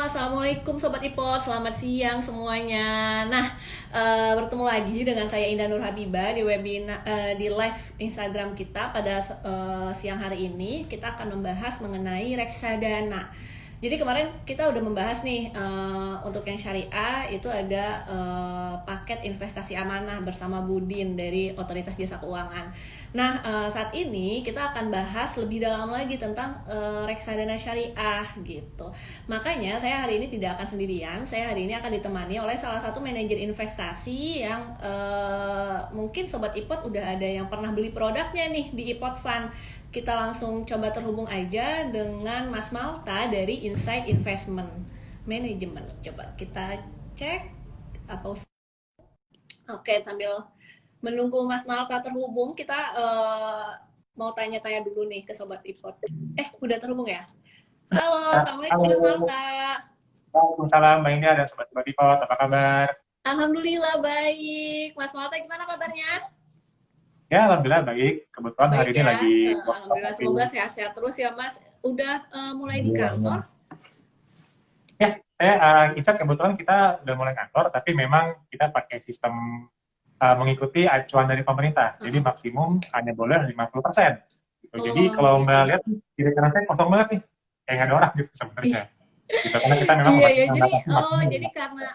Assalamualaikum Sobat Ipot, selamat siang semuanya. Nah, bertemu lagi dengan saya Indah Nur Habibah di webinar di live Instagram kita pada siang hari ini. Kita akan membahas mengenai reksadana. Jadi kemarin kita udah membahas nih untuk yang syariah itu ada paket investasi amanah bersama Budin dari Otoritas Jasa Keuangan. Nah, saat ini kita akan bahas lebih dalam lagi tentang reksadana syariah gitu. Makanya saya hari ini tidak akan sendirian. Saya hari ini akan ditemani oleh salah satu manajer investasi yang mungkin Sobat Ipot udah ada yang pernah beli produknya nih di Ipot Fund. Kita langsung coba terhubung aja dengan Mas Malta dari Insight Investment Management. Coba kita cek apa. Oke, sambil menunggu Mas Malta terhubung, kita mau tanya-tanya dulu nih ke Sobat Ipot. Udah terhubung ya? Halo, Assalamualaikum Halo, Mas Malta. Waalaikumsalam Mbak Indah dan Sobat Dipot, apa kabar? Alhamdulillah baik. Mas Malta gimana kabarnya? Ya, Alhamdulillah baik. Kebetulan hari Baik ini ya. lagi work from Alhamdulillah semoga office. sehat-sehat terus ya Mas. Udah mulai di Iya, iya. kantor? Ya, saya Insight kebetulan kita udah mulai kantor, tapi memang kita pakai sistem mengikuti acuan dari pemerintah. Jadi maksimum hanya boleh 50%. Gitu. Jadi Oh kalau Mbak gitu. lihat, kiri kanan saya kosong banget nih. Kayak nggak ada orang gitu sebenarnya. Ih, Gitu, karena kita memang iya ya. Jadi membatasi maksimal. jadi karena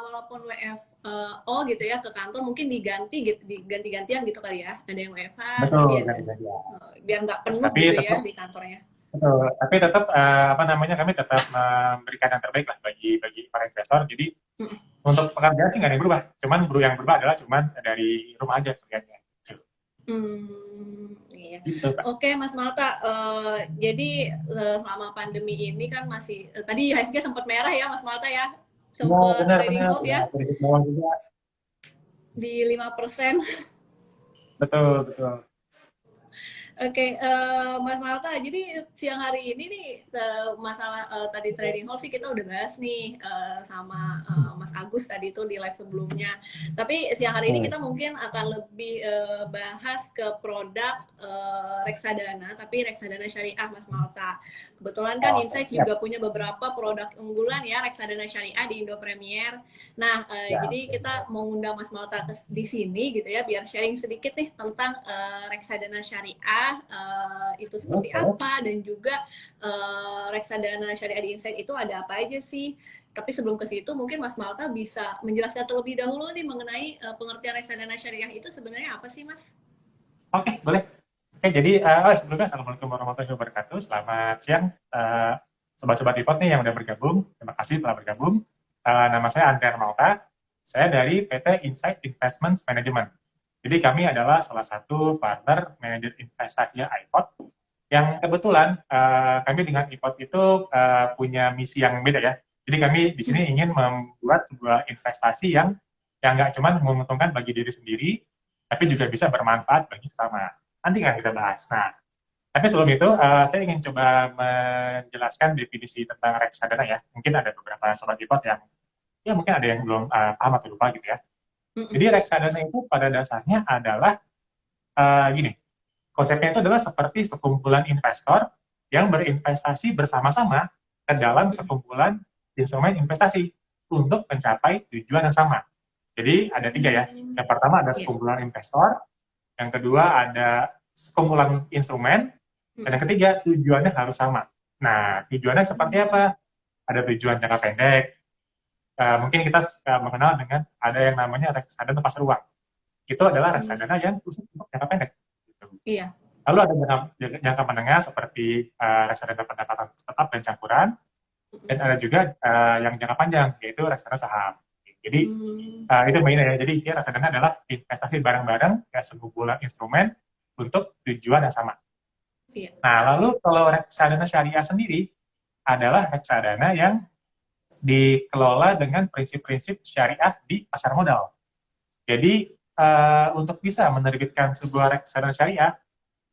walaupun WFO gitu ya ke kantor mungkin diganti gitu, diganti-gantian gitu kali ya. Ada yang WFH Betul, nanti ada ganti-ganti. biar nggak Terus, penuh tapi gitu ya tetap di kantornya. betul, tapi tetap apa namanya kami tetap memberikan yang terbaik lah bagi para investor. Jadi Mm. untuk pekerjaan sih nggak ada yang berubah, cuman yang berubah adalah cuman dari rumah aja kerjanya. Iya. Gitu, Pak. Oke, Mas Malta. Jadi selama pandemi ini kan masih tadi IHSG sempat merah ya, Mas Malta ya, Iya, sempat trading benar-benar hold ya ya sedikit bawah juga. di 5%. Betul, betul. Oke, Mas Malta, jadi siang hari ini nih masalah tadi trading hold sih kita udah bahas nih sama Mas Agus tadi itu di live sebelumnya. Tapi siang hari ini kita mungkin akan lebih bahas ke produk reksadana, tapi reksadana syariah Mas Malta. Kebetulan kan Oke, Insight siap. juga punya beberapa produk unggulan ya reksadana syariah di Indo Premier. Nah, Ya, jadi kita mau ngundang Mas Malta di sini gitu ya, biar sharing sedikit nih tentang reksadana syariah itu boleh, seperti boleh. apa dan juga reksadana syariah di Insight itu ada apa aja sih. Tapi sebelum ke situ mungkin Mas Malta bisa menjelaskan terlebih dahulu nih mengenai pengertian reksadana syariah itu sebenarnya apa sih Mas? Oke, boleh. Oke, jadi sebelumnya Assalamualaikum warahmatullahi wabarakatuh. Selamat siang, sobat-sobat Ipot nih yang udah bergabung. Terima kasih telah bergabung. Nama saya Andrian Malta. Saya dari PT Insight Investment Management. Jadi kami adalah salah satu partner manajer investasinya iPod yang kebetulan kami dengan iPod itu punya misi yang beda ya. Jadi kami di sini ingin membuat sebuah investasi yang nggak cuma menguntungkan bagi diri sendiri, tapi juga bisa bermanfaat bagi sesama. Nanti kan kita bahas. Nah, tapi sebelum itu saya ingin coba menjelaskan definisi tentang reksadana ya. Mungkin ada beberapa sobat iPod yang ya mungkin ada yang belum paham atau lupa gitu ya. Jadi reksadana itu pada dasarnya adalah gini, konsepnya itu adalah seperti sekumpulan investor yang berinvestasi bersama-sama ke dalam sekumpulan instrumen investasi untuk mencapai tujuan yang sama. Jadi ada tiga ya. Yang pertama ada Iya. sekumpulan investor, yang kedua ada sekumpulan instrumen, dan yang ketiga tujuannya harus sama. Nah, tujuannya seperti apa? Ada tujuan jangka pendek. Mungkin kita mengenal dengan ada yang namanya reksadana pasar uang. Itu adalah reksadana yang khusus untuk jangka pendek. Gitu. Iya. Lalu ada jangka menengah seperti reksadana pendapatan tetap dan campuran, dan ada juga yang jangka panjang, yaitu reksadana saham. Jadi itu mainnya ya. Jadi reksadana adalah investasi bareng-bareng ke sekumpulan instrumen untuk tujuan yang sama. Iya. Nah, lalu kalau reksadana syariah sendiri adalah reksadana yang dikelola dengan prinsip-prinsip syariah di pasar modal. Jadi untuk bisa menerbitkan sebuah reksadana syariah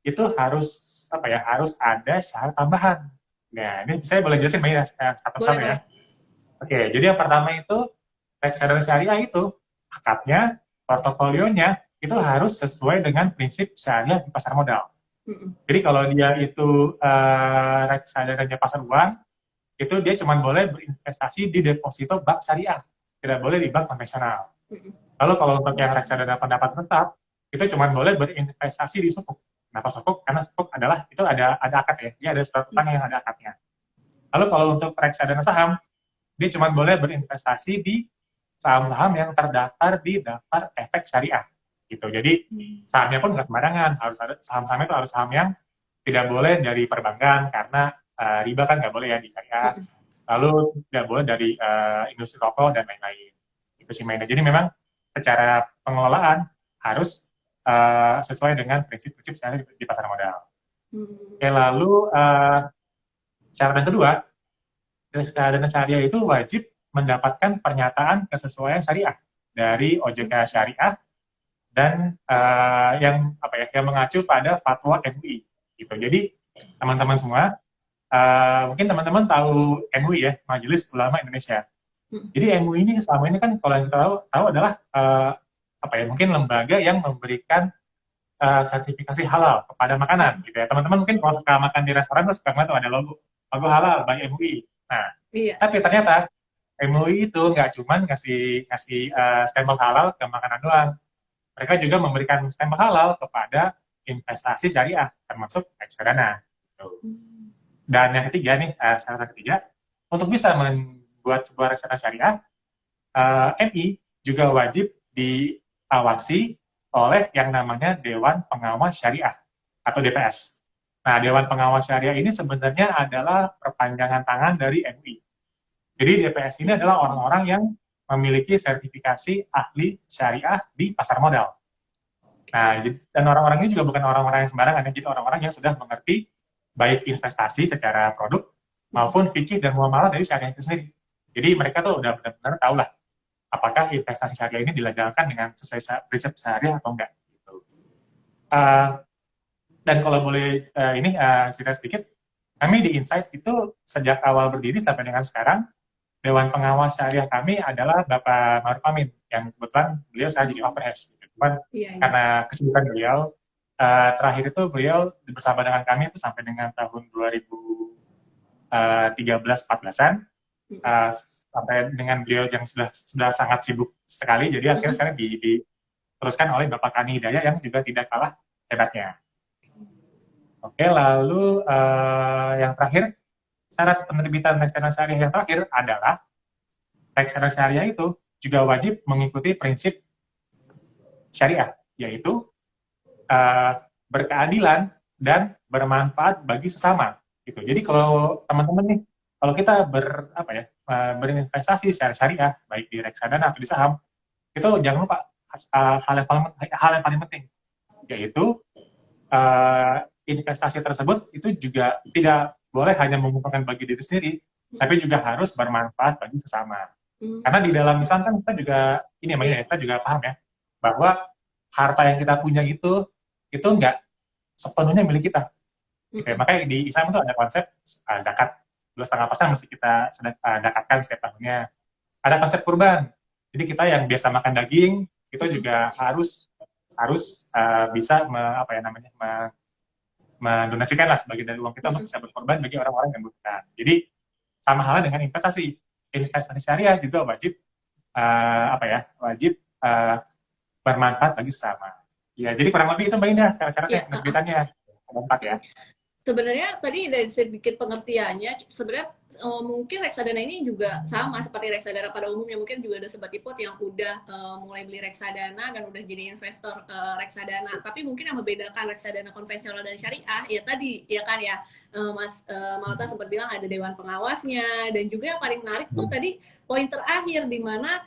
itu harus apa ya? Harus ada syarat tambahan. Nah, ini saya boleh jelasin Mbak ya, Boleh, satu-satu ya. boleh. Oke, jadi yang pertama itu reksadana syariah itu akadnya, portofolionya itu harus sesuai dengan prinsip syariah di pasar modal. Jadi kalau dia itu reksadananya pasar uang, itu dia cuma boleh berinvestasi di deposito bank syariah, tidak boleh di bank konvensional. Lalu kalau untuk yang reksadana pendapat tetap, itu cuma boleh berinvestasi di sukuk. Kenapa sukuk? Karena sukuk adalah itu ada akad ya, dia ada surat utang yang ada akadnya. Lalu kalau untuk reksadana saham, dia cuma boleh berinvestasi di saham-saham yang terdaftar di daftar efek syariah. Gitu. Jadi sahamnya pun nggak sembarangan, harus ada saham-sahamnya itu harus saham yang tidak boleh dari perbankan karena riba kan nggak boleh ya di syariah. Lalu tidak boleh dari industri rokok dan lain-lain. Itu sih mainnya. Jadi memang secara pengelolaan harus sesuai dengan prinsip-prinsip syariah di pasar modal. Oke, lalu syarat yang kedua, reksadana syariah itu wajib mendapatkan pernyataan kesesuaian syariah dari OJK Syariah dan yang apa ya, yang mengacu pada fatwa MUI. Gitu. Jadi teman-teman semua, mungkin teman-teman tahu MUI ya, Majelis Ulama Indonesia. Jadi MUI ini selama ini kan kalau yang kita tahu adalah apa ya, mungkin lembaga yang memberikan sertifikasi halal kepada makanan gitu ya. Teman-teman mungkin kalau suka makan di restoran tuh suka ngeliat ada logo halal by MUI. Nah, tapi ternyata MUI itu nggak cuma ngasih stempel halal ke makanan doang. Mereka juga memberikan stempel halal kepada investasi syariah, termasuk reksadana. Gitu. Dan yang ketiga nih, syarat ketiga, untuk bisa membuat sebuah reksadana syariah, MI juga wajib diawasi oleh yang namanya Dewan Pengawas Syariah atau DPS. Nah, Dewan Pengawas Syariah ini sebenarnya adalah perpanjangan tangan dari MUI. Jadi DPS ini adalah orang-orang yang memiliki sertifikasi ahli syariah di pasar modal. Nah, dan orang-orang ini juga bukan orang-orang yang sembarangan, jadi orang-orang yang sudah mengerti baik investasi secara produk maupun fikih dan muamalah dari syariah itu sendiri. Jadi mereka tuh udah benar-benar tahu lah apakah investasi syariah ini dilegalkan dengan sesuai prinsip syariah atau enggak. Gitu. Dan kalau boleh ini cerita sedikit, kami di Insight itu sejak awal berdiri sampai dengan sekarang, Dewan Pengawas Syariah kami adalah Bapak Maruf Amin, yang kebetulan beliau sekarang jadi Wapres. Cuman karena kesibukan beliau, terakhir itu beliau bersama dengan kami itu sampai dengan tahun 2013-14an, sampai dengan beliau yang sudah sangat sibuk sekali, jadi akhirnya sekarang diteruskan oleh Bapak Kani Hidayah yang juga tidak kalah hebatnya. Oke, lalu yang terakhir, syarat penerbitan reksadana syariah yang terakhir adalah reksadana syariah itu juga wajib mengikuti prinsip syariah, yaitu berkeadilan dan bermanfaat bagi sesama. Gitu. Jadi kalau teman-teman nih, kalau kita berinvestasi secara syariah, baik di reksadana atau di saham, itu jangan lupa hal yang paling penting, yaitu investasi tersebut itu juga tidak boleh hanya menguntungkan bagi diri sendiri, tapi juga harus bermanfaat bagi sesama. Karena di dalam Islam kan kita juga kita juga paham ya bahwa harta yang kita punya itu nggak sepenuhnya milik kita. Gitu. Makanya di Islam itu ada konsep zakat 2,5% mesti kita zakatkan setiap tahunnya. Ada konsep kurban. Jadi kita yang biasa makan daging itu juga harus bisa mendonasikan lah sebagian dari uang kita untuk bisa berkorban bagi orang-orang yang membutuhkan. Jadi sama halnya dengan investasi syariah juga wajib bermanfaat bagi sesama. Ya, jadi kurang lebih itu Mbak Indah syarat-syaratnya penerbitannya. Ada 4 ya. Sebenarnya tadi dari sedikit pengertiannya, sebenarnya mungkin reksadana ini juga sama seperti reksadana pada umumnya, mungkin juga ada sobat ipot yang udah mulai beli reksadana dan udah jadi investor reksadana. Tapi mungkin yang membedakan reksadana konvensional dan syariah ya tadi ya kan ya Mas Malta sempat bilang ada dewan pengawasnya, dan juga yang paling menarik tuh tadi poin terakhir di mana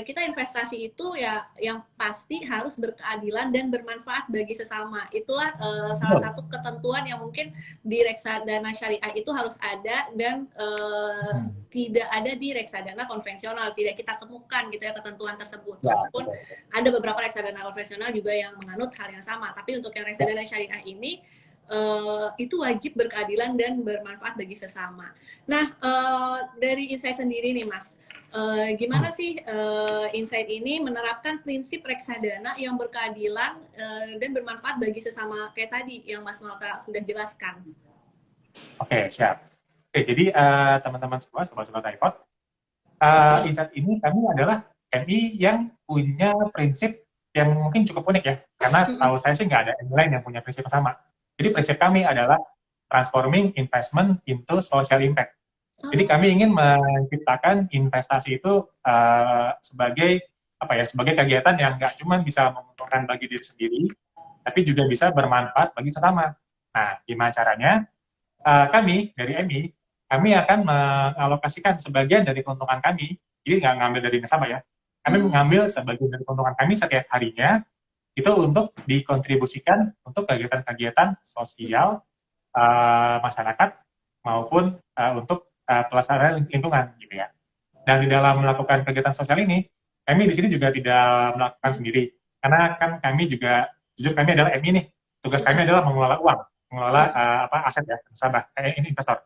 kita investasi itu ya yang pasti harus berkeadilan dan bermanfaat bagi sesama. Itulah salah satu ketentuan yang mungkin di reksadana syariah itu harus ada dan tidak ada di reksadana konvensional, tidak kita temukan gitu ya ketentuan tersebut. Walaupun ada beberapa reksadana konvensional juga yang menganut hal yang sama, tapi untuk yang reksadana syariah ini itu wajib berkeadilan dan bermanfaat bagi sesama. Nah, dari Insight sendiri nih Mas, gimana sih Insight ini menerapkan prinsip reksadana yang berkeadilan dan bermanfaat bagi sesama kayak tadi yang Mas Malta sudah jelaskan? Oke, siap. Oke, jadi teman-teman semua, sobat-sobat iPod, Insight ini kami adalah MI yang punya prinsip yang mungkin cukup unik ya, karena Mm-mm. setahu saya sih nggak ada MI lain yang punya prinsip yang sama. Jadi prinsip kami adalah transforming investment into social impact. Jadi Oh. kami ingin menciptakan investasi itu sebagai apa ya, sebagai kegiatan yang nggak cuma bisa menguntungkan bagi diri sendiri, tapi juga bisa bermanfaat bagi sesama. Nah, gimana caranya? Kami dari MI, kami akan mengalokasikan sebagian dari keuntungan kami, jadi nggak ngambil dari nasabah ya, kami Mm. mengambil sebagian dari keuntungan kami setiap harinya, itu untuk dikontribusikan untuk kegiatan-kegiatan sosial masyarakat maupun untuk pelestarian lingkungan gitu ya. Dan di dalam melakukan kegiatan sosial ini, kami di sini juga tidak melakukan sendiri, karena kan kami juga, jujur kami adalah MI nih, tugas kami Mm-mm. adalah mengelola uang, mengelola Mm-mm. aset ya, nasabah, ini investor.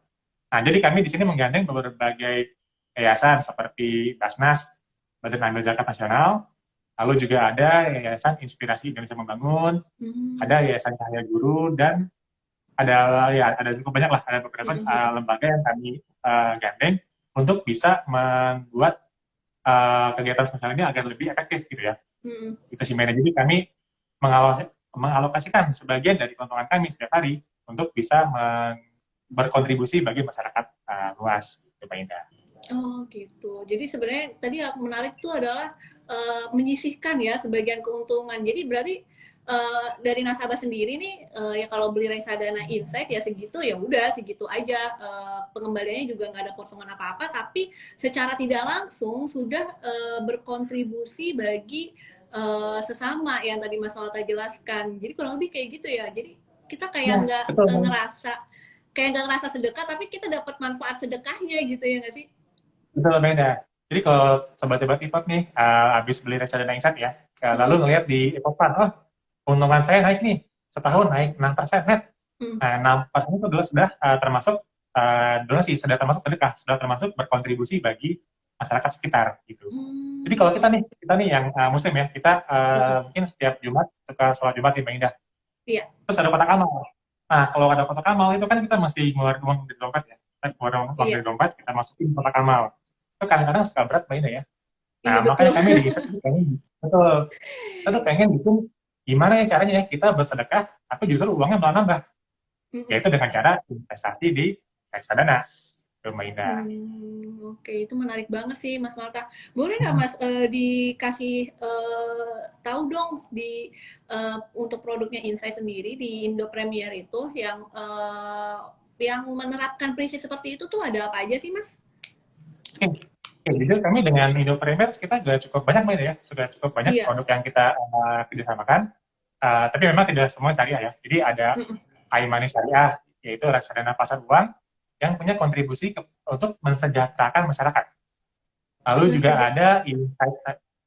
Nah, jadi kami di sini menggandeng berbagai yayasan seperti Basnas, Badan Amil Zakat Nasional, lalu juga ada Yayasan Inspirasi Indonesia Membangun, Mm. ada Yayasan Cahaya Guru, dan ada cukup banyak lah, ada beberapa Mm-mm. lembaga yang kami gandeng untuk bisa membuat kegiatan sosial ini agar lebih efektif gitu ya. Mm-mm. Itu sih mainnya. Jadi kami mengalokasikan sebagian dari keuntungan kami setiap hari untuk bisa berkontribusi bagi masyarakat luas, gitu, Pak Indah. Oh gitu. Jadi sebenarnya tadi yang menarik tuh adalah menyisihkan ya sebagian keuntungan. Jadi berarti dari nasabah sendiri nih ya kalau beli reksadana Insight ya segitu ya udah segitu aja. Pengembaliannya juga nggak ada potongan apa-apa. Tapi secara tidak langsung sudah berkontribusi bagi sesama yang tadi Mas Walta jelaskan. Jadi kurang lebih kayak gitu ya. Jadi kita kayak Ya, nggak betul. nggak ngerasa sedekah tapi kita dapat manfaat sedekahnya gitu ya nggak sih? Betul, beda. Jadi kalau sobat-sobat ipot nih, habis beli reksadana Insight ya, lalu Mm-mm. ngelihat di Ipotpan, oh, keuntungan saya naik nih, setahun naik 6% net. Mm. Nah, 6% itu adalah sudah termasuk donasi, sudah termasuk sedekah, sudah termasuk berkontribusi bagi masyarakat sekitar gitu. Jadi kalau Hmm. kita nih yang muslim ya, kita Mm-mm. mungkin setiap Jumat suka sholat Jumat di Mbak Indah. Iya, Terus ada kotak amal. Nah, kalau ada kotak amal itu kan kita mesti ngeluarin uang dari dompet ya. Kita keluar uang iya, dari dompet, kita masukin kotak amal. Itu kadang-kadang suka berat Mbak Indah ya. Nah, iya makanya betul. kami di Insight ini pengen, betul, kita tuh pengen bikin gimana ya caranya ya kita bersedekah, tapi justru uangnya malah nambah. Mm-mm. Yaitu dengan cara investasi di reksadana, itu Mbak Indah. Oke, itu menarik banget sih Mas Malta. Boleh nggak Mas dikasih tahu dong di untuk produknya Insight sendiri di Indo Premier itu yang menerapkan prinsip seperti itu tuh ada apa aja sih Mas? Oke, oke, jujur kami dengan Indo Premier kita sudah cukup banyak Mbak Indah ya, sudah cukup banyak Iya. produk yang kita kerjasamakan. Tapi memang tidak semua syariah ya. Jadi ada Mm-mm. iMoney Syariah, yaitu reksadana pasar uang yang punya kontribusi untuk mensejahterakan masyarakat. Lalu juga Menseja- ada Insight,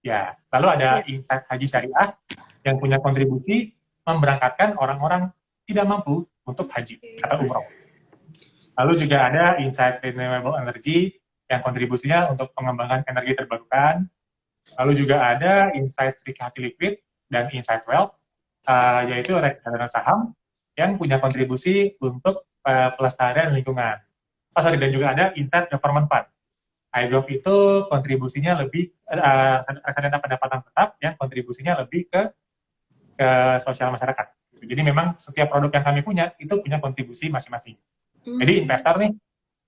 ya, lalu ada ya. Insight Haji Syariah yang punya kontribusi memberangkatkan orang-orang tidak mampu untuk haji atau umroh. Lalu juga ada Insight Renewable Energy yang kontribusinya untuk pengembangan energi terbarukan. Lalu juga ada Insight Sri Hati Liquid dan Insight Wealth, yaitu reksadana saham yang punya kontribusi untuk pelestarian lingkungan. Dan juga ada Insight Government Fund. iGov itu kontribusinya lebih reksadana pendapatan tetap yang kontribusinya lebih ke sosial masyarakat. Jadi memang setiap produk yang kami punya itu punya kontribusi masing-masing. Jadi Hmm.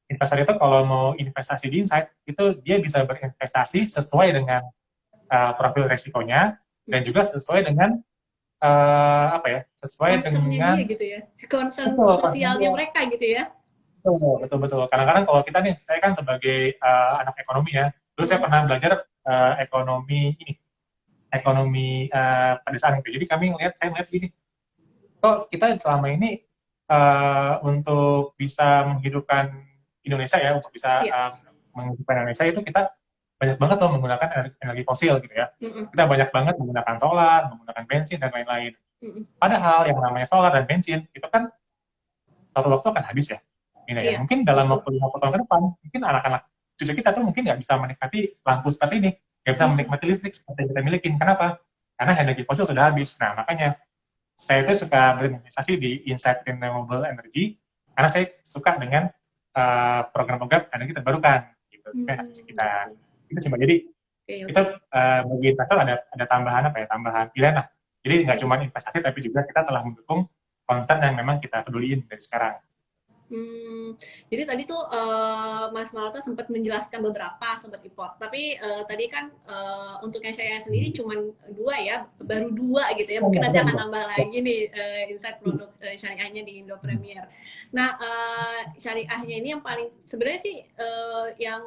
investor itu kalau mau investasi di Insight itu dia bisa berinvestasi sesuai dengan profil resikonya dan Mm-mm. juga sesuai dengan apa ya, sesuai Concernnya dia dengan gitu ya, concern betul sosialnya mereka gitu ya. betul betul. Kadang-kadang kalau kita nih, saya kan sebagai anak ekonomi ya, dulu saya Mm-mm. pernah belajar ekonomi pedesaan gitu. Jadi saya melihat gini, kok kita selama ini untuk bisa menghidupkan Indonesia ya, untuk bisa Iya. menghidupkan Indonesia itu kita banyak banget tuh menggunakan energi fosil gitu ya. Mm-mm. Kita banyak banget menggunakan solar, menggunakan bensin dan lain-lain. Mm-mm. Padahal yang namanya solar dan bensin itu kan suatu waktu akan habis ya. Ini ya. Iya, Mungkin dalam betul. waktu 50 tahun ke depan, mungkin anak-anak cucu kita tuh mungkin nggak bisa menikmati lampu seperti ini, nggak bisa Mm-mm. menikmati listrik seperti yang kita miliki. Kenapa? Karena energi fosil sudah habis. Nah, makanya saya itu suka berinvestasi di Insight Renewable Energy karena saya suka dengan program-program energi terbarukan gitu. Kan kita coba jadi itu bagi investor ada tambahan tambahan pilihan lah. Jadi nggak cuma investasi tapi juga kita telah mendukung konten yang memang kita peduliin dari sekarang. Jadi tadi tuh Mas Malta sempat menjelaskan beberapa Sobat Ipot, tapi tadi kan untuk yang saya sendiri cuma 2 ya, baru 2 gitu ya, mungkin nanti akan nambah lagi nih insight produk syariahnya di Indo Premier. Nah, syariahnya ini yang paling sebenarnya sih yang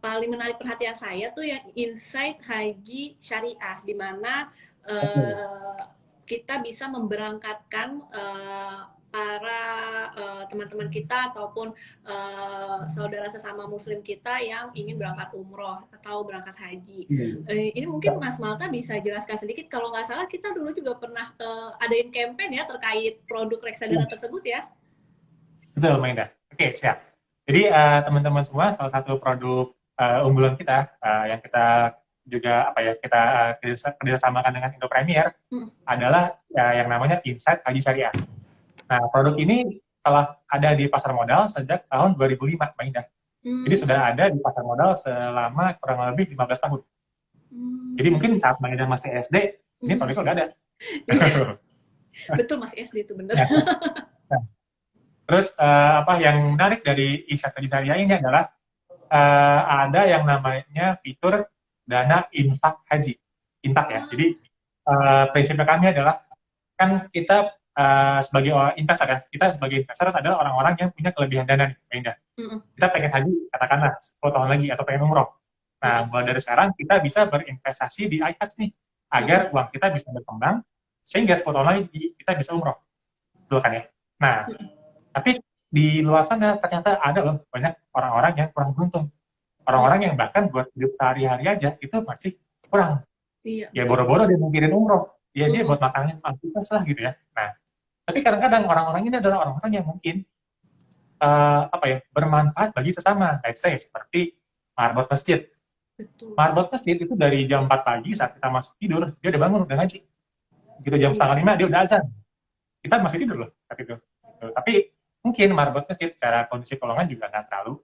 paling menarik perhatian saya tuh yang insight haji syariah, di mana kita bisa memberangkatkan para teman-teman kita ataupun saudara sesama muslim kita yang ingin berangkat umroh atau berangkat haji. Ini mungkin Mas Malta bisa jelaskan sedikit, kalau nggak salah kita dulu juga pernah adain campaign ya terkait produk reksadana tersebut ya? Betul, Mainda. Oke, siap. Jadi teman-teman semua, salah satu produk unggulan kita yang kita juga kita kerjasamakan dengan Indo Premier adalah yang namanya Insight Haji Syariah. Nah, produk ini telah ada di pasar modal sejak tahun 2005, Mbak Indah. Jadi sudah ada di pasar modal selama kurang lebih 15 tahun. Jadi mungkin saat Mbak Indah masih SD, ini produknya udah ada. Betul, masih SD itu benar. Terus yang menarik dari Insight Haji Syariah ini adalah ada yang namanya fitur dana infak haji. Infak ya. Jadi prinsipnya kami adalah kan kita sebagai investor ya, kita sebagai investor adalah orang-orang yang punya kelebihan dana nih, Indah. Kita pengen haji, katakanlah 10 tahun lagi, atau pengen umroh. Nah, mulai dari sekarang kita bisa berinvestasi di iHajj nih, agar uang kita bisa berkembang, sehingga 10 tahun lagi kita bisa umroh. Betul kan ya? Nah, tapi di luar sana ternyata ada loh banyak orang-orang yang kurang beruntung. Orang-orang yang bahkan buat hidup sehari-hari aja, itu masih kurang. Ya boro-boro dia mikirin umroh. Ya dia buat makannya pantas lah gitu ya. Nah, tapi kadang-kadang orang-orang ini adalah orang-orang yang mungkin bermanfaat bagi sesama. Let's say seperti marbot masjid. Betul. Marbot masjid itu dari jam 4 pagi saat kita masih tidur, dia udah bangun, udah ngaji. Gitu jam 4:30 dia udah azan. Kita masih tidur loh saat itu. Gitu. Tapi mungkin marbot masjid secara kondisi keuangan juga nggak terlalu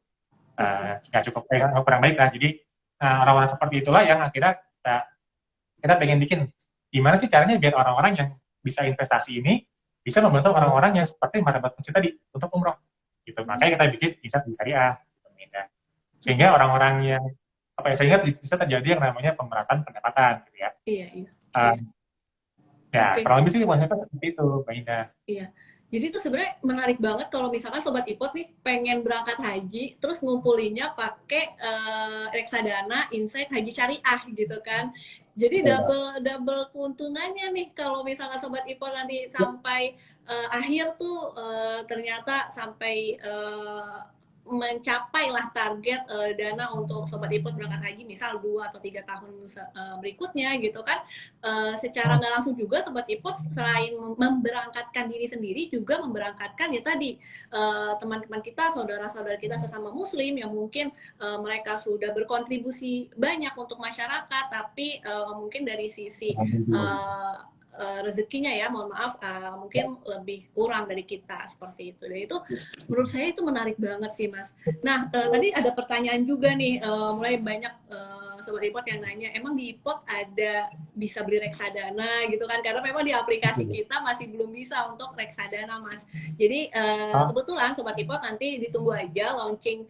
nggak cukup kurang baik lah. Jadi orang-orang seperti itulah yang akhirnya kita pengen bikin gimana sih caranya biar orang-orang yang bisa investasi ini bisa membantu orang-orang yang seperti marbot masjid tadi untuk umroh. Gitu. Makanya kita bikin Insight Haji Syariah. Sehingga orang-orang yang sehingga bisa terjadi yang namanya pemerataan pendapatan gitu ya. Iya. Kurang lebih sih konsepnya seperti itu, Mbak Indah. Iya. Jadi itu sebenarnya menarik banget kalau misalkan Sobat Ipot nih pengen berangkat haji, terus ngumpulinnya pakai reksadana Insight Haji Syariah gitu kan. Jadi double keuntungannya nih kalau misalkan Sobat Ipot nanti sampai akhir tuh ternyata sampai mencapailah target dana untuk Sobat Ipot berangkat haji misal 2 atau 3 tahun berikutnya gitu kan, secara nggak langsung juga Sobat Ipot selain memberangkatkan diri sendiri juga memberangkatkan ya tadi teman-teman kita, saudara-saudara kita sesama muslim yang mungkin mereka sudah berkontribusi banyak untuk masyarakat tapi mungkin dari sisi rezekinya ya, mohon maaf, mungkin lebih kurang dari kita seperti itu. Dan itu menurut saya itu menarik banget sih, Mas. Nah, tadi ada pertanyaan juga nih, mulai banyak Sobat Ipot yang nanya, emang di Ipot ada bisa beli reksadana gitu kan? Karena memang di aplikasi kita masih belum bisa untuk reksadana, Mas. Jadi kebetulan Sobat Ipot nanti ditunggu aja launching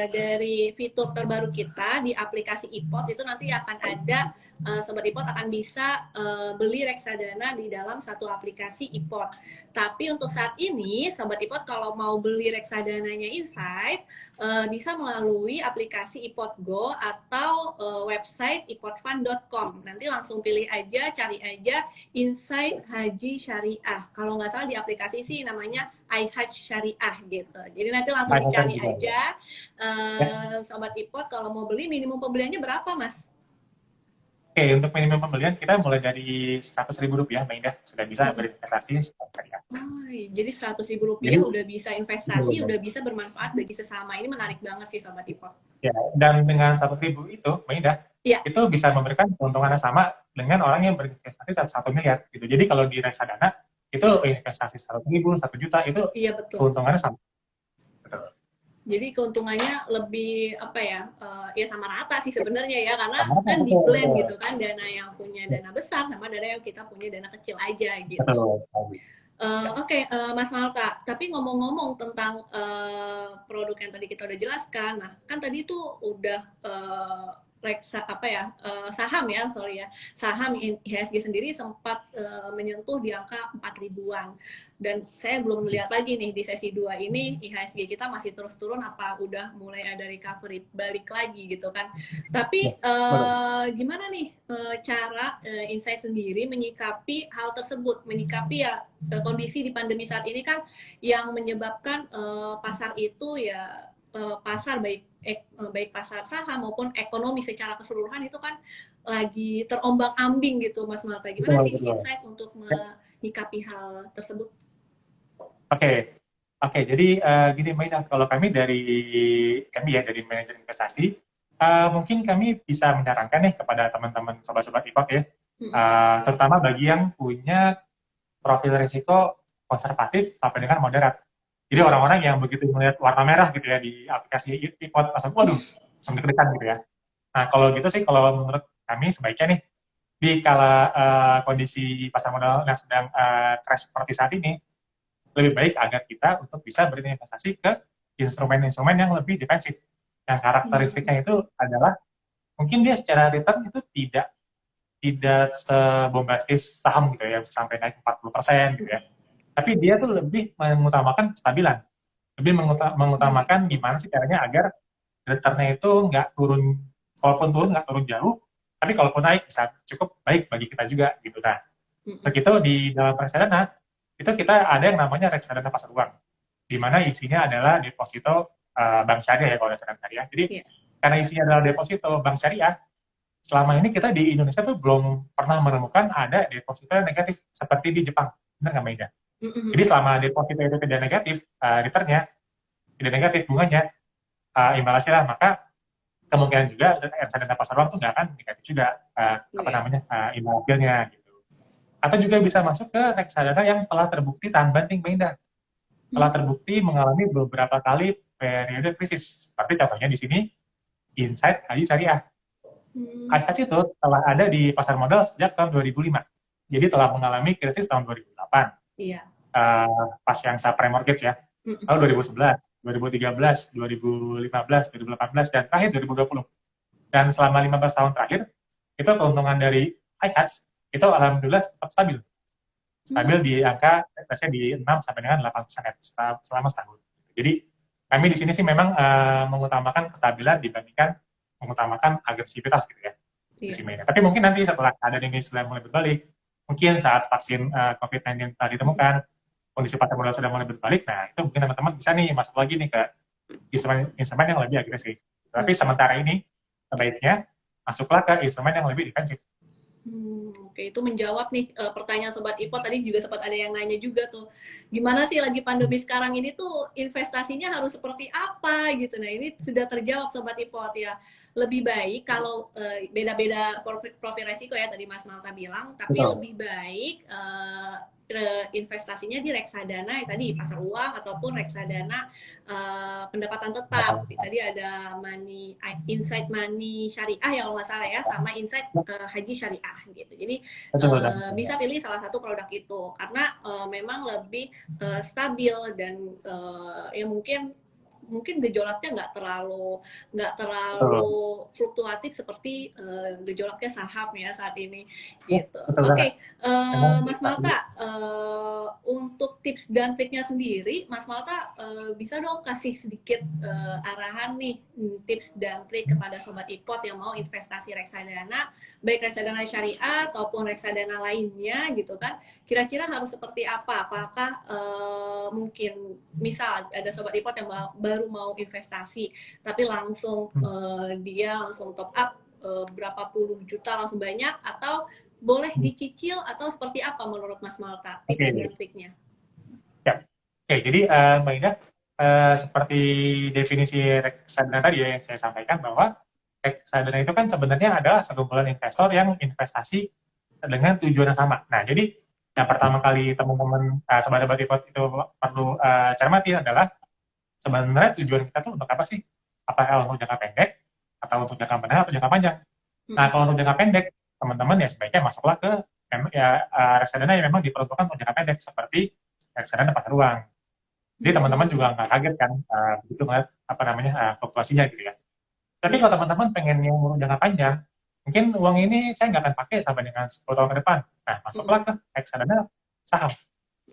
dari fitur terbaru kita di aplikasi Ipot, itu nanti akan ada Sobat Ipot akan bisa beli reksadana di dalam satu aplikasi Ipot. Tapi untuk saat ini Sobat Ipot kalau mau beli reksadananya Insight bisa melalui aplikasi Ipot Go atau website ipotfund.com. Nanti langsung pilih aja, cari aja Insight Haji Syariah. Kalau nggak salah di aplikasi sih namanya iHajj Syariah gitu. Jadi nanti langsung dicari aja. Sobat Ipot kalau mau beli minimum pembeliannya berapa, Mas? Oke, untuk minimum pembelian kita mulai dari Rp100.000, Mbak Indah, sudah bisa berinvestasi syariah. Jadi Rp100.000 udah bisa investasi, udah bisa bermanfaat bagi sesama. Ini menarik banget sih Sobat Ipot. Ya, dan dengan Rp100.000 itu, Mbak Indah, itu bisa memberikan keuntungan sama dengan orang yang berinvestasi 1 miliar. Gitu. Jadi kalau di reksadana itu investasi 100.000, 1 juta itu keuntungannya sama. betul. Jadi keuntungannya lebih apa ya? Ya sama rata sih sebenarnya ya, karena Sama apa? kan di Betul, blend betul. gitu kan, dana yang punya dana besar sama dana yang kita punya dana kecil aja gitu. Betul sekali. Ya. Oke, Mas Malta. Tapi ngomong-ngomong tentang produk yang tadi kita udah jelaskan, nah kan tadi tuh udah reksa apa ya saham ya, sorry ya, saham IHSG sendiri sempat menyentuh di angka 4 ribuan. Dan saya belum lihat lagi nih di sesi 2 ini IHSG kita masih terus turun apa udah mulai ada recovery balik lagi gitu kan. Tapi Yes, betul. gimana nih cara Insight sendiri menyikapi hal tersebut, menyikapi ya kondisi di pandemi saat ini kan yang menyebabkan pasar itu ya pasar baik pasar saham maupun ekonomi secara keseluruhan itu kan lagi terombang-ambing gitu Mas Malta. Gimana Betul, sih betul. Insight untuk Ya. menyikapi hal tersebut? Oke, oke. Jadi gini Mbak Ina, kalau kami ya dari manajer investasi, mungkin kami bisa menyarankan nih kepada teman-teman sobat-sobat IPOP ya, Hmm. terutama bagi yang punya profil risiko konservatif sampai dengan moderat. Jadi Hmm. orang-orang yang begitu melihat warna merah gitu ya di aplikasi IPOP, langsung waduh, langsung deg-degan gitu ya. Nah kalau gitu sih, kalau menurut kami sebaiknya nih, di kala kondisi pasar modal yang sedang crash seperti saat ini, lebih baik agar kita untuk bisa berinvestasi ke instrumen-instrumen yang lebih defensif. Yang Hmm. karakteristiknya itu adalah mungkin dia secara return itu tidak sebombastis saham gitu ya, sampai naik 40% gitu ya. Tapi dia tuh lebih mengutamakan kestabilan, lebih Hmm. mengutamakan gimana sih caranya agar returnnya itu nggak turun, kalaupun turun nggak turun jauh, tapi kalaupun naik bisa cukup baik bagi kita juga gitu. Nah, Hmm. begitu di dalam reksadana, itu kita ada yang namanya reksadana pasar uang, di mana isinya adalah deposito bank syariah ya kalau reksadana syariah. Jadi Ya. karena isinya adalah deposito bank syariah, selama ini kita di Indonesia tuh belum pernah menemukan ada deposito yang negatif seperti di Jepang. Benar nggak, Maida? Jadi Hmm. selama deposito itu tidak negatif, returnnya tidak negatif, bunganya imbal hasil, maka kemungkinan juga reksadana pasar uang tuh nggak akan negatif juga apa Ya. namanya imbal hasilnya gitu. Atau juga bisa masuk ke reksadana yang telah terbukti tahan banting, Maida. Telah Hmm. terbukti mengalami beberapa kali periode krisis. Seperti contohnya di sini, Insight Haji Syariah. Hmm. Haji itu telah ada di pasar modal sejak tahun 2005. Jadi telah mengalami krisis tahun 2008. Iya. Pas yang subprime mortgage ya. Hmm. Lalu 2011, 2013, 2015, 2018, dan terakhir 2020. Dan selama 15 tahun terakhir, itu keuntungan dari iHatch itu alhamdulillah tetap stabil. Stabil Hmm. di angka biasanya di 6 sampai dengan 8% selama setahun. Jadi kami di sini sih memang mengutamakan kestabilan dibandingkan mengutamakan agresivitas gitu ya di Iya. sini. Tapi mungkin nanti setelah keadaan ini sudah mulai berbalik, mungkin saat vaksin COVID-19 tadi Hmm. ditemukan, kondisi pasar modal sudah mulai berbalik, nah itu mungkin teman-teman bisa nih masuk lagi nih ke instrumen yang lebih agresif. Tapi Hmm. sementara ini sebaiknya masuklah ke instrumen yang lebih defensif. Oke, itu menjawab nih pertanyaan Sobat Ipo tadi juga sempat ada yang nanya juga tuh, gimana sih lagi pandemi sekarang ini tuh investasinya harus seperti apa gitu. Nah ini sudah terjawab Sobat Ipo ya. Lebih baik kalau beda-beda profil resiko ya tadi Mas Malta bilang, tapi Betul. lebih baik investasinya di reksadana tadi pasar uang ataupun reksadana pendapatan tetap. Tadi ada Insight Money Syariah ya kalau nggak salah ya, sama Insight Haji Syariah gitu. Jadi Betul. bisa pilih salah satu produk itu karena memang lebih stabil dan ya mungkin gejolaknya nggak Betul. terlalu fluktuatif seperti gejolaknya saham ya saat ini Yes, gitu. betul banget. Oke, Memang Mas stabil. Malta, untuk tips dan triknya sendiri, Mas Malta bisa dong kasih sedikit arahan nih tips dan trik kepada sobat ipot yang mau investasi reksadana, baik reksadana syariah ataupun reksadana lainnya gitu kan. Kira-kira harus seperti apa? Apakah mungkin misal ada sobat ipot yang baru mau investasi tapi langsung dia langsung top up berapa puluh juta langsung banyak, atau boleh dicicil atau seperti apa menurut Mas Malta tips dan Oke. triknya? Ya. Oke, jadi Mbak Ida, seperti definisi reksadana tadi ya yang saya sampaikan, bahwa reksadana itu kan sebenarnya adalah sekumpulan investor yang investasi dengan tujuan yang sama. Nah, jadi yang pertama kali teman-teman sobat-sobat itu perlu cermati adalah sebenarnya tujuan kita tuh untuk apa sih? Apakah untuk jangka pendek, atau untuk jangka menengah, atau jangka panjang? Nah, kalau untuk jangka pendek, teman-teman ya sebaiknya masuklah ke reksadana yang memang diperuntukkan untuk jangka pendek, seperti reksadana pasar uang. Jadi teman-teman juga nggak kaget kan, begitu ngeliat fluktuasinya gitu ya. Tapi Iya. kalau teman-teman pengen yang jangka panjang, mungkin uang ini saya nggak akan pakai sampai dengan 10 tahun ke depan. Nah, masuklah ke reksadana saham.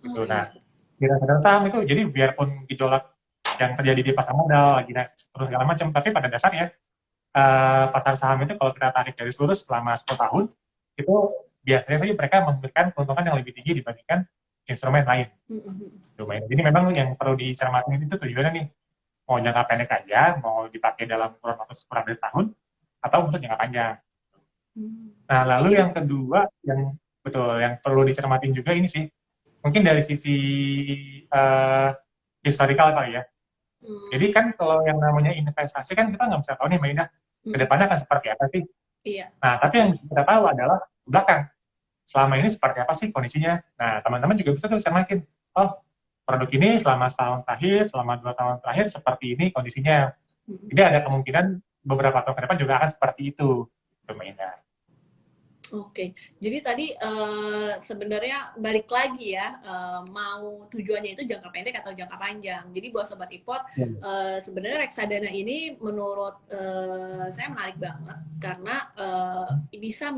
Gitu. Oh Nah, iya. di reksadana saham itu, jadi biarpun gejolak yang terjadi di pasar modal, lagi naik terus segala macam, tapi pada dasarnya pasar saham itu kalau kita tarik dari lurus selama 10 tahun, itu biasanya sih mereka memberikan keuntungan yang lebih tinggi dibandingkan instrumen lain. Jadi memang yang perlu dicermati itu tujuannya nih, mau jangka pendek aja, mau dipakai dalam kurang dari setahun, atau untuk jangka panjang. Nah, Oke, lalu jadi yang kedua, yang betul, yang perlu dicermatin juga ini sih, mungkin dari sisi uh, historical kali ya. Jadi hmm, kan kalau yang namanya investasi kan kita nggak bisa tahu nih Mbak Indah, ke mm, depannya akan seperti apa sih. iya, Nah, tapi yang betul. kita tahu adalah belakang, selama ini seperti apa sih kondisinya. Nah, teman-teman juga bisa tuh cermatin, oh produk ini selama setahun terakhir, selama 2 tahun terakhir seperti ini kondisinya. Jadi ada kemungkinan beberapa tahun ke depan juga akan seperti itu. Mbak Indah. Oke, jadi tadi sebenarnya balik lagi ya, mau tujuannya itu jangka pendek atau jangka panjang. Jadi buat Sobat Ipot, sebenarnya reksadana ini menurut saya menarik banget karena bisa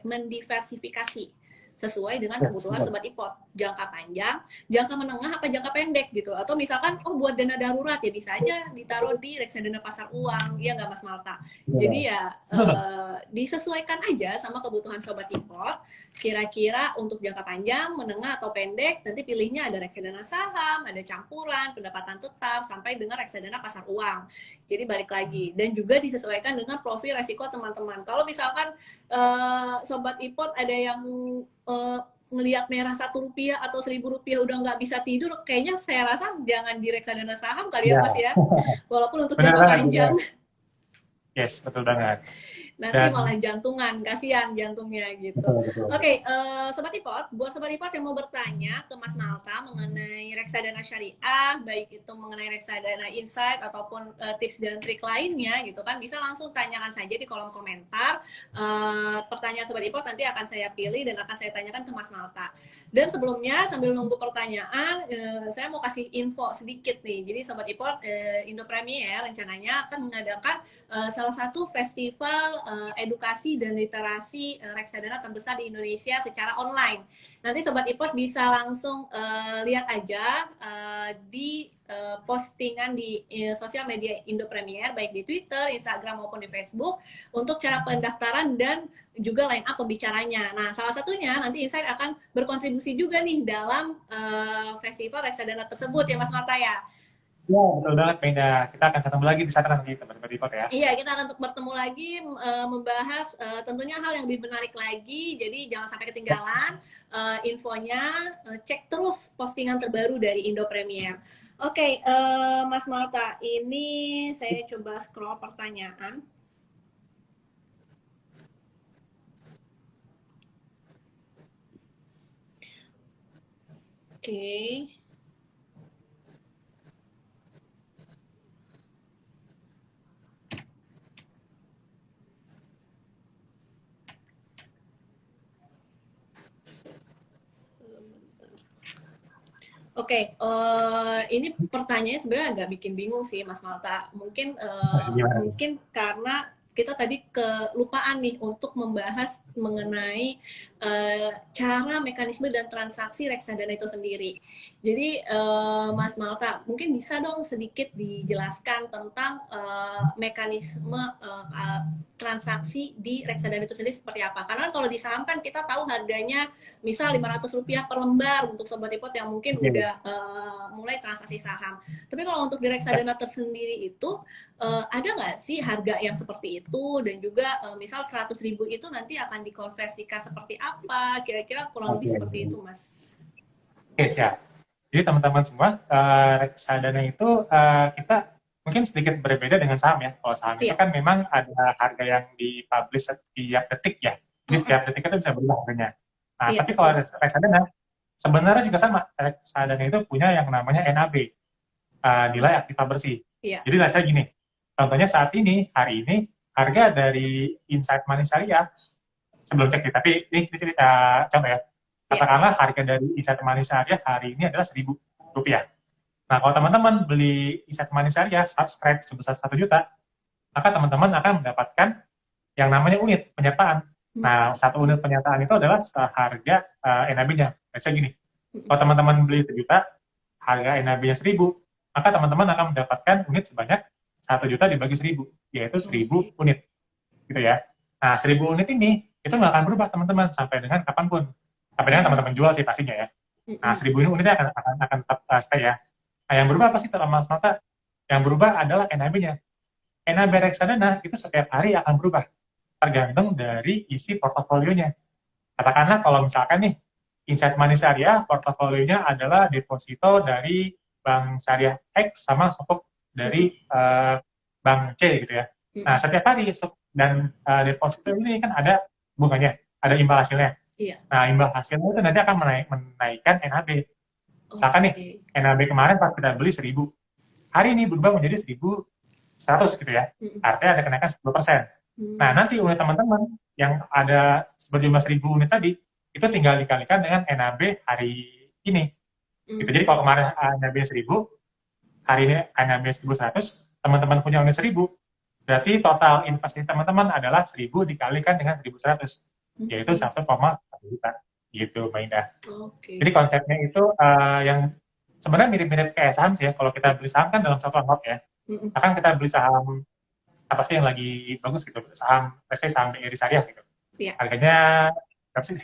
mendiversifikasi sesuai dengan Yes, kebutuhan benar. Sobat Ipot. Jangka panjang, jangka menengah, apa jangka pendek gitu. Atau misalkan, oh buat dana darurat ya bisa aja ditaruh di reksadana pasar uang, ya nggak Mas Malta? Jadi ya Benar. disesuaikan aja sama kebutuhan Sobat Impor. Kira-kira untuk jangka panjang, menengah, atau pendek, nanti pilihnya ada reksadana saham, ada campuran, pendapatan tetap, sampai dengan reksadana pasar uang. Jadi balik lagi. Dan juga disesuaikan dengan profil resiko teman-teman. Kalau misalkan Sobat Ipot ada yang ngelihat merah Rp1 atau Rp1.000 udah nggak bisa tidur, kayaknya saya rasa jangan di reksadana saham kali ya Mas Ya, ya, walaupun untuk benar jangka banget, panjang. benar. Yes, betul banget. Nanti Dan malah jantungan, kasihan jantungnya gitu. betul, betul, betul. Oke, Sobat Ipot, buat Sobat Ipot yang mau bertanya ke Mas Malta mengenai reksadana syariah, baik itu mengenai reksadana insight ataupun tips dan trik lainnya gitu kan, bisa langsung tanyakan saja di kolom komentar. Pertanyaan Sobat Ipot nanti akan saya pilih dan akan saya tanyakan ke Mas Malta. Dan sebelumnya sambil nunggu pertanyaan, saya mau kasih info sedikit nih. Jadi Sobat Ipot, Indo Premier rencananya akan mengadakan salah satu festival edukasi dan literasi reksadana terbesar di Indonesia secara online. Nanti Sobat Ipot bisa langsung lihat aja di postingan di sosial media Indo Premier, baik di Twitter, Instagram maupun di Facebook, untuk cara pendaftaran dan juga line up pembicaranya. Nah, salah satunya nanti Insight akan berkontribusi juga nih dalam festival reksadana tersebut ya Mas Marta ya. Ya, betul banget, Pinda. Kita akan ketemu lagi di sana nanti, teman-teman di ya. Iya, kita akan bertemu lagi membahas tentunya hal yang lebih menarik lagi. Jadi jangan sampai ketinggalan infonya. Cek terus postingan terbaru dari Indo Premier. Oke, Mas Malta, ini saya coba scroll pertanyaan. Oke. Oke, ini pertanyaannya sebenarnya agak bikin bingung sih, Mas Malta. Mungkin Gimana? mungkin karena kita tadi kelupaan nih untuk membahas mengenai cara, mekanisme, dan transaksi reksadana itu sendiri. Jadi, Mas Malta, mungkin bisa dong sedikit dijelaskan tentang mekanisme transaksi di reksadana itu sendiri seperti apa? Karena kalau di saham kan kita tahu harganya misal Rp500 per lembar untuk Sobat Ipot yang mungkin Oke. udah mulai transaksi saham. Tapi kalau untuk di reksadana tersendiri itu ada nggak sih harga yang seperti itu, dan juga misal 100.000 itu nanti akan dikonversikan seperti apa? Kira-kira kurang lebih Oke. seperti itu, Mas. Oke, siap. Jadi teman-teman semua, reksadana itu kita mungkin sedikit berbeda dengan saham ya. Kalau saham itu Iya. kan memang ada harga yang dipublish setiap detik ya. Jadi setiap detik itu bisa berubah harganya. Nah, Iya, tapi kalau betul. reksadana, sebenarnya juga sama. Reksadana itu punya yang namanya NAB. nilai aktiva bersih. Iya. Jadi saya gini, contohnya saat ini, hari ini, harga dari Insight Money Syariah, sebelum cek nih, tapi ini contoh ya, katakanlah harga dari Insight Money Syariah hari ini adalah Rp1.000. Nah, kalau teman-teman beli Insight Money Syariah, subscribe sebesar 1 juta, maka teman-teman akan mendapatkan yang namanya unit penyertaan. Nah, 1 unit penyertaan itu adalah seharga NAB-nya. Misalnya gini, kalau teman-teman beli 1 juta, harga NAB-nya 1.000, maka teman-teman akan mendapatkan unit sebanyak 1 juta dibagi 1.000, yaitu 1.000 unit. Gitu ya. Nah, 1.000 unit ini, itu nggak akan berubah teman-teman sampai dengan kapanpun. Sampai dengan teman-teman jual sih pastinya ya. Nah, 1.000 unitnya akan tetap stay ya. Nah, yang berubah apa sih Mas Mata? Yang berubah adalah NAB-nya. NAB reksadana itu setiap hari akan berubah. Tergantung dari isi portofolionya. Katakanlah kalau misalkan nih, Insight Money Syariah, portofolionya adalah deposito dari Bank Syariah X sama sukuk dari Bank C gitu ya. Nah, setiap hari, dan deposito ini kan ada bunganya, ada imbal hasilnya. Iya. Nah, imbal hasilnya itu nanti akan menaikkan NAB. Misalkan nih, NAB kemarin pas kita beli 1.000, hari ini berubah menjadi 1.100 gitu ya. Artinya ada kenaikan 10%. Nah, nanti unit teman-teman yang ada berjumlah 1.000 unit tadi, itu tinggal dikalikan dengan NAB hari ini. Gitu. Jadi kalau kemarin NAB 1.000, hari ini NAB 1.100, teman-teman punya unit 1.000, berarti total investasi teman-teman adalah 1.000 dikalikan dengan 1.100, yaitu 1,1 juta. Gitu, Mbak Indah. Jadi konsepnya itu yang sebenarnya mirip-mirip kayak saham sih ya. Kalau kita beli saham kan dalam satu lot ya. Bahkan kita beli saham apa sih yang lagi bagus gitu, saham BRI Syariah gitu. Iya. Harganya berapa sih?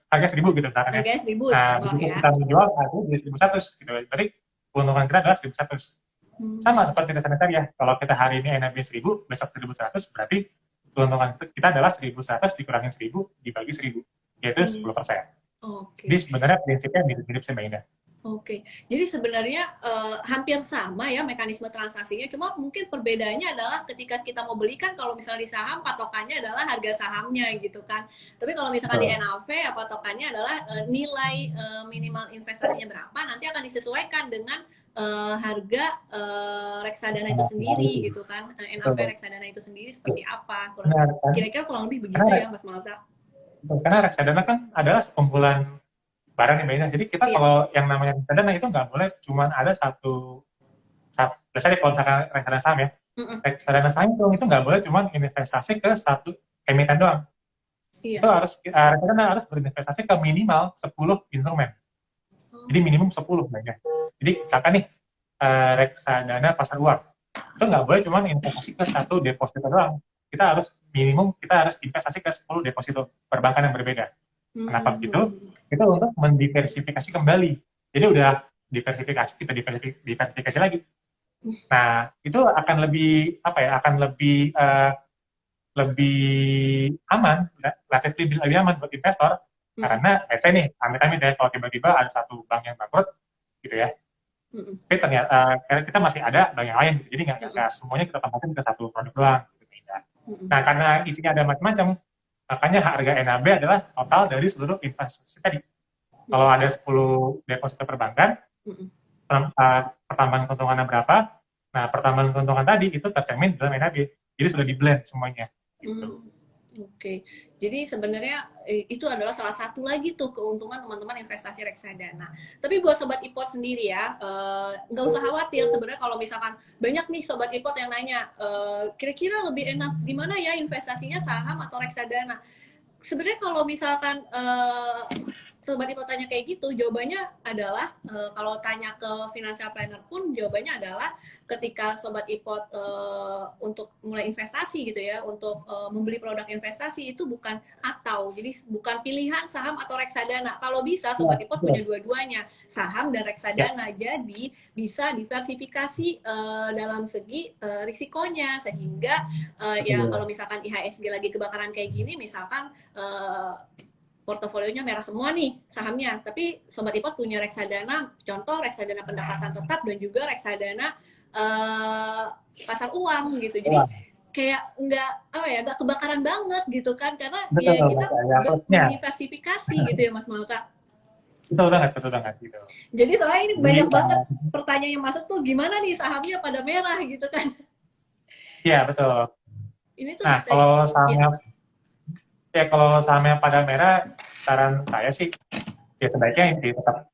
Harga 1.000 gitu misalkan ya. Harga 1.000 nah, begitu kita menjual harganya jadi 1.100 gitu. Berarti keuntungan kita adalah 1.100. Sama seperti reksadana syariah. Kalau kita hari ini NAB 1.000, besok 1.100, berarti keuntungan kita adalah 1.100 dikurangin 1.000 dibagi 1.000, yaitu 10%. Jadi sebenarnya prinsipnya mirip-mirip sih Mbak Indah. Jadi sebenarnya hampir sama ya mekanisme transaksinya, cuma mungkin perbedaannya adalah ketika kita mau beli kan kalau misalnya di saham patokannya adalah harga sahamnya gitu kan. Tapi kalau misalkan di NAV ya patokannya adalah nilai minimal investasinya berapa, nanti akan disesuaikan dengan harga reksadana itu sendiri gitu kan. NAV reksadana itu sendiri seperti apa? Kira-kira kurang lebih begitu ya Mas Malta. Karena reksadana kan adalah sekumpulan barang nih Mbak Ina. Jadi kita kalau yang namanya reksadana itu nggak boleh cuma ada satu biasanya kalau misalkan reksadana saham ya, reksadana saham itu nggak boleh cuma investasi ke satu emiten doang. Itu harus reksadana harus berinvestasi ke minimal 10 instrumen. Jadi minimum 10 Mbak Ina. Jadi misalkan nih reksadana pasar uang itu nggak boleh cuma investasi ke satu deposito doang. Kita harus investasi ke 10 deposito perbankan yang berbeda. Kenapa begitu? Itu untuk mendiversifikasi kembali. Jadi udah diversifikasi, kita diversifikasi lagi. Nah, itu akan lebih aman, relatif lebih aman buat investor. Karena saya nih, amit-amit ya, kalau tiba-tiba ada satu bank yang bangkrut, gitu ya. Tapi ternyata kita masih ada bank yang lain, gitu. Jadi nggak semuanya kita tempatin ke satu produk doang. Gitu. Nah, karena isinya ada macam-macam, makanya harga NAB adalah total dari seluruh investasi tadi. Kalau ada 10 deposito perbankan, pertambahan keuntungannya berapa? Nah, pertambahan keuntungan tadi itu tercermin dalam NAB. Jadi sudah di-blend semuanya. Gitu. Jadi sebenarnya itu adalah salah satu lagi tuh keuntungan teman-teman investasi reksadana. Tapi buat Sobat Ipot sendiri ya, nggak usah khawatir sebenarnya kalau misalkan banyak nih Sobat Ipot yang nanya, kira-kira lebih enak di mana ya investasinya saham atau reksadana? Sebenarnya kalau misalkan Sobat Ipot tanya kayak gitu, jawabannya adalah kalau tanya ke financial planner pun jawabannya adalah ketika Sobat Ipot untuk mulai investasi gitu ya, untuk membeli produk investasi itu bukan atau, jadi bukan pilihan saham atau reksadana. Kalau bisa Sobat Ipot punya dua-duanya, saham dan reksadana. Jadi bisa diversifikasi dalam segi risikonya, sehingga ya kalau misalkan IHSG lagi kebakaran kayak gini, misalkan portofolionya merah semua nih sahamnya, tapi Sobat Ipot punya reksadana, contoh reksadana pendapatan tetap dan juga reksadana pasar uang gitu. Jadi kayak nggak kebakaran banget gitu kan, karena ya kita diversifikasi gitu ya Mas Malta. betul banget gitu. Jadi soalnya ini Jadi, banyak banget pertanyaan yang masuk tuh, gimana nih sahamnya pada merah gitu kan. iya betul. Ini tuh Nah, bisa, kalau ya, sahamnya pada merah, saran saya sih, ya sebaiknya ini sih tetap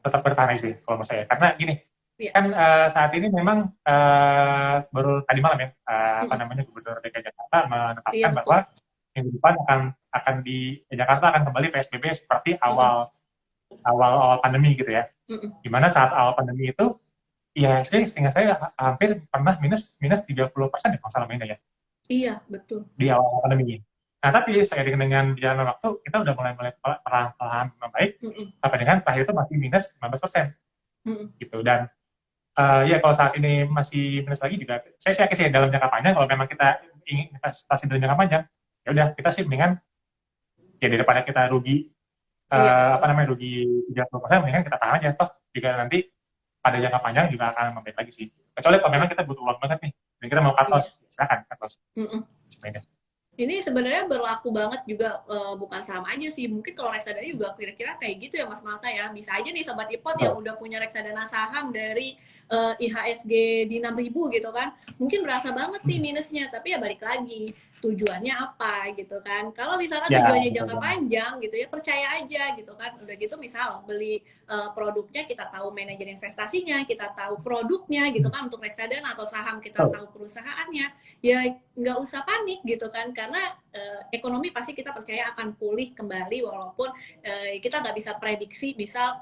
tetap bertahan sih kalau menurut saya. Karena gini, ya. kan saat ini memang baru tadi malam ya, apa Mm-mm. namanya Gubernur DKI Jakarta Iya menetapkan bahwa betul. minggu depan akan di Jakarta akan kembali PSBB seperti Mm-mm. awal awal awal pandemi gitu ya. Mm-mm. Gimana saat awal pandemi itu IHSG sehingga saya hampir pernah minus minus 30% ya kalau salah mainnya ya Iya betul. di awal pandemi. Nah tapi seiring dengan berjalannya waktu kita udah mulai perlahan-lahan membaik Mm-mm. sampai dengan terakhir itu masih minus 15% Mm-mm. gitu. Dan ya kalau saat ini masih minus lagi juga, saya yakin sih dalam jangka panjang kalau memang kita ingin investasi dalam jangka panjang, ya udah kita sih mendingan ya daripada kita rugi Iya apa betul. namanya rugi 30%, mendingan kita tahan aja toh juga nanti pada jangka panjang juga akan membaik lagi sih. Kecuali kalau memang Iya. kita butuh uang banget nih dan kita mau cut Iya. loss, silakan cut loss Mm-mm. sepeda. Ini sebenarnya berlaku banget juga, bukan saham aja sih. Mungkin kalau reksadana juga kira-kira kayak gitu ya Mas Malta ya. Bisa aja nih Sobat Ipot yang Betul. udah punya reksadana saham dari IHSG di 6.000 gitu kan. Mungkin berasa banget nih minusnya, tapi ya balik lagi tujuannya apa gitu kan. Kalau misalkan Ya, tujuannya betul jangka banget. panjang gitu ya, percaya aja gitu kan. Udah gitu misal beli produknya, kita tahu manajer investasinya, kita tahu produknya gitu kan, untuk reksadana atau saham kita Betul. tahu perusahaannya, ya nggak usah panik gitu kan, karena ekonomi pasti kita percaya akan pulih kembali, walaupun kita nggak bisa prediksi misal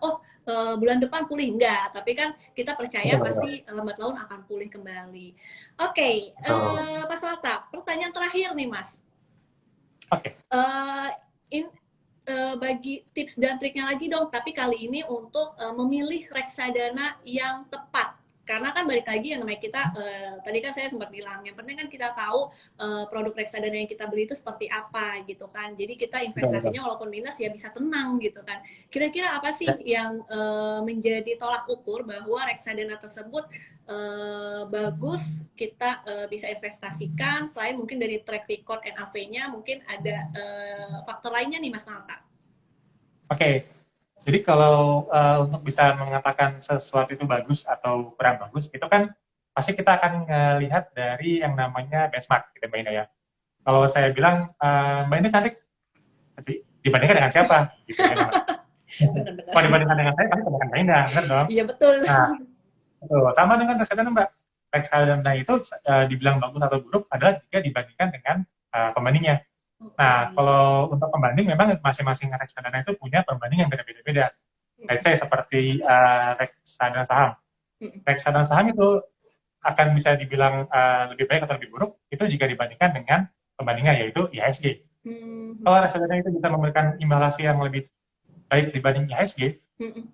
bulan depan pulih, enggak, tapi kan kita percaya Betul, betul. pasti lambat laun akan pulih kembali. Oke, Betul. Mas Walta, pertanyaan terakhir nih Mas. Oke. Eh, in, bagi tips dan triknya lagi dong, tapi kali ini untuk memilih reksadana yang tepat. Karena kan balik lagi yang namanya kita, tadi kan saya sempat bilang, yang penting kan kita tahu produk reksadana yang kita beli itu seperti apa gitu kan. Jadi kita Betul, betul. investasinya walaupun minus ya bisa tenang gitu kan. Kira-kira apa sih Ya. yang menjadi tolak ukur bahwa reksadana tersebut bagus, kita bisa investasikan, selain mungkin dari track record NAV-nya, mungkin ada faktor lainnya nih Mas Malta. Oke. Jadi kalau untuk bisa mengatakan sesuatu itu bagus atau kurang bagus, itu kan pasti kita akan melihat dari yang namanya benchmark, gitu Mbak Ina ya. Kalau saya bilang, Mbak Ina cantik, tapi dibandingkan dengan siapa? Gitu kan, Mbak. Benar-benar. Kalau dibandingkan dengan saya, pasti dibandingkan Mbak Ina, benar dong? Iya betul. Nah, betul. Sama dengan reksadana, Mbak. Reksadana itu dibilang bagus atau buruk adalah jika dibandingkan dengan pembandingnya. Oke. Nah, kalau untuk pembanding memang masing-masing reksadana itu punya pembanding yang beda-beda. Let's say seperti reksadana saham. Reksadana saham itu akan bisa dibilang lebih baik atau lebih buruk itu jika dibandingkan dengan pembandingnya yaitu IHSG. Kalau reksadana itu bisa memberikan imbalasi yang lebih baik dibanding IHSG,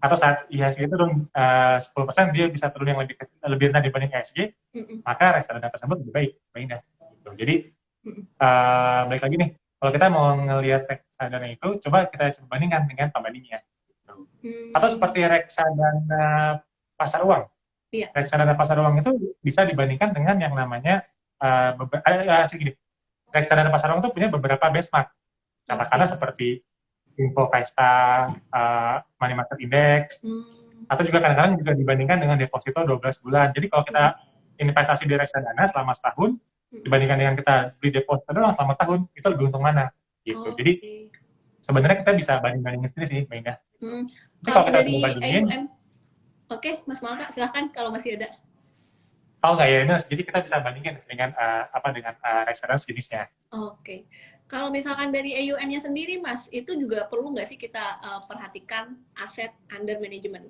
atau saat IHSG itu turun 10%, dia bisa turun yang lebih rendah dibanding IHSG, maka reksadana tersebut lebih baik. Gitu. Jadi balik lagi nih, kalau kita mau ngelihat reksadana itu, coba kita bandingkan dengan pembandingnya. Gitu. Atau seperti reksadana pasar uang. Iya. Reksadana pasar uang itu bisa dibandingkan dengan yang namanya segini. Reksadana pasar uang itu punya beberapa benchmark. Katakanlah seperti Info Vesta, Money Market Index, atau juga kadang-kadang juga dibandingkan dengan deposito 12 bulan. Jadi kalau kita investasi di reksadana selama setahun, dibandingkan dengan kita beli deposito doang selama setahun, itu lebih untung mana? Gitu. Jadi sebenarnya kita bisa banding-bandingin sendiri sih, Mbak Indah. Kalau kita dari AUM, oke, Mas Malta, silahkan kalau masih ada. Oh nggak ya, jadi kita bisa bandingin dengan dengan reksadana sejenisnya. Oke. Kalau misalkan dari AUM-nya sendiri, Mas, itu juga perlu nggak sih kita perhatikan aset under management?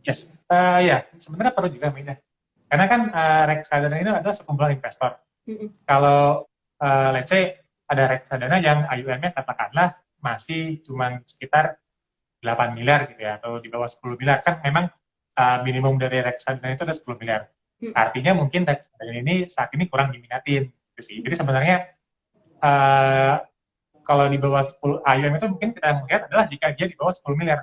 Yes, ya sebenarnya perlu juga, Mbak Indah. Karena kan reksadana ini adalah sekumpulan investor. Kalau let's say ada reksadana yang AUM-nya katakanlah masih cuma sekitar 8 miliar gitu ya, atau di bawah 10 miliar, kan memang minimum dari reksadana itu ada 10 miliar. Artinya mungkin reksadana ini saat ini kurang diminatin. Gitu sih. Jadi sebenarnya kalau di bawah 10 AUM itu mungkin kita melihat adalah jika dia di bawah 10 miliar.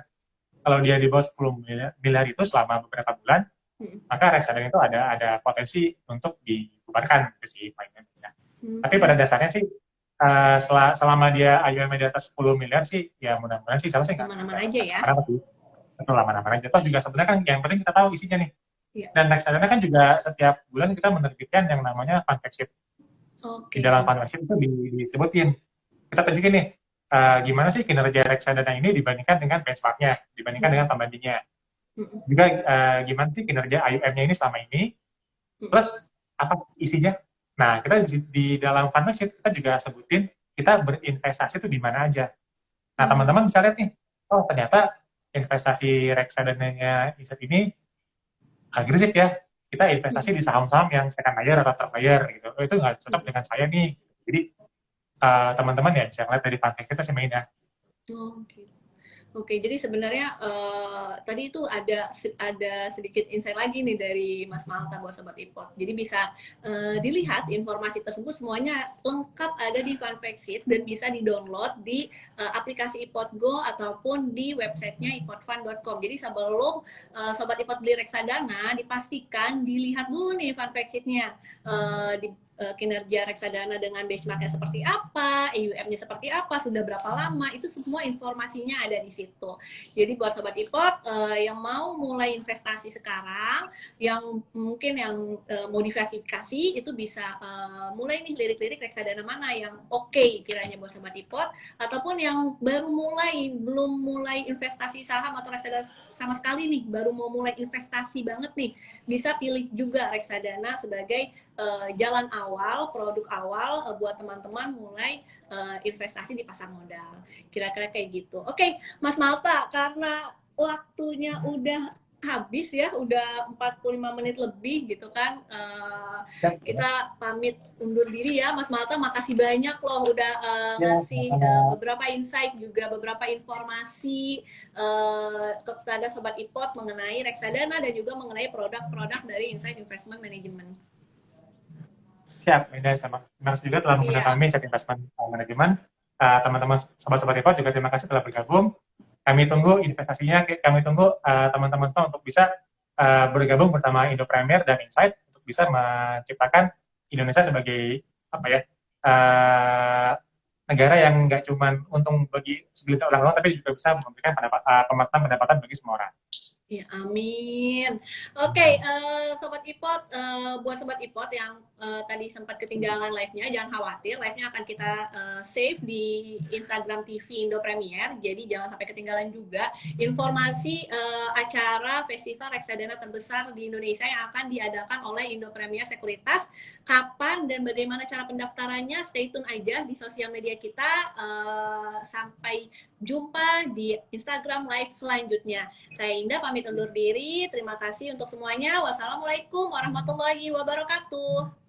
Kalau dia di bawah 10 miliar itu selama beberapa bulan, maka reksadana itu ada potensi untuk dibubarkan gitu sih. Tapi pada dasarnya sih selama dia AUM di atas 10 miliar sih, ya mudah-mudahan sih saya sih Aman-aman aja ya. kenapa sih? Betul, aman-aman aja. Toh juga sebenarnya kan yang penting kita tahu isinya nih. Iya. Dan reksadana kan juga setiap bulan kita menerbitkan yang namanya fund fact sheet. Di Oke. dalam fund fact sheet itu disebutin, kita tunjukin nih, gimana sih kinerja reksadana ini dibandingkan dengan benchmarknya, dibandingkan dengan pembandingnya. Juga gimana sih kinerja AUM-nya ini selama ini, plus apa isinya. Nah, kita di dalam fund fact sheet kita juga sebutin kita berinvestasi itu di mana aja. Nah, teman-teman bisa lihat nih, oh ternyata investasi reksadananya Insight ini agresif ya. Kita investasi di saham-saham yang second layer atau third layer gitu. Oh, itu nggak cocok dengan saya nih. Jadi teman-teman ya bisa ngeliat dari fund fact kita sih mainnya. Oke. Oke, jadi sebenarnya tadi itu ada sedikit insight lagi nih dari Mas Malta buat Sobat Ipot. Jadi bisa dilihat informasi tersebut semuanya lengkap ada di Fund Fact Sheet dan bisa di-download di aplikasi Ipot Go ataupun di websitenya ipotfund.com. Jadi sebelum Sobat Ipot beli reksadana, dipastikan dilihat dulu nih Fund Fact Sheet-nya. Kinerja reksadana dengan benchmarknya seperti apa, AUM-nya seperti apa, sudah berapa lama, itu semua informasinya ada di situ. Jadi buat Sobat Ipot yang mau mulai investasi sekarang, yang mungkin yang mau diversifikasi, itu bisa mulai nih lirik-lirik reksadana mana yang oke kiranya buat Sobat Ipot, ataupun yang baru mulai, belum mulai investasi saham atau reksadana sama sekali nih, baru mau mulai investasi banget nih, bisa pilih juga reksadana sebagai jalan awal, produk awal buat teman-teman mulai investasi di pasar modal. Kira-kira kayak gitu. Oke, Mas Malta, karena waktunya udah habis ya, udah 45 menit lebih gitu kan. Kita pamit undur diri ya, Mas Malta. Makasih banyak loh udah ngasih beberapa insight juga, beberapa informasi kepada Sobat Ipot mengenai reksadana dan juga mengenai produk-produk dari Insight Investment Management. Siap, Minda sama. Terima kasih juga telah menggunakan kami Insight Investment Management. Teman-teman sobat-sobat Ipot juga terima kasih telah bergabung. Kami tunggu investasinya, kami tunggu teman-teman semua untuk bisa bergabung bersama Indo Premier dan Insight untuk bisa menciptakan Indonesia sebagai apa ya negara yang nggak cuma untung bagi segelintir orang-orang, tapi juga bisa memberikan pendapatan bagi semua orang. Ya, amin. Oke, Sobat Ipot, buat Sobat Ipot yang tadi sempat ketinggalan live-nya, jangan khawatir, live-nya akan kita save di Instagram TV Indo Premier, jadi jangan sampai ketinggalan juga informasi acara festival reksadana terbesar di Indonesia yang akan diadakan oleh Indo Premier Sekuritas. Kapan dan bagaimana cara pendaftarannya, stay tune aja di sosial media kita. Sampai jumpa di Instagram live selanjutnya. Saya Indah pamit undur diri. Terima kasih untuk semuanya. Wassalamualaikum warahmatullahi wabarakatuh.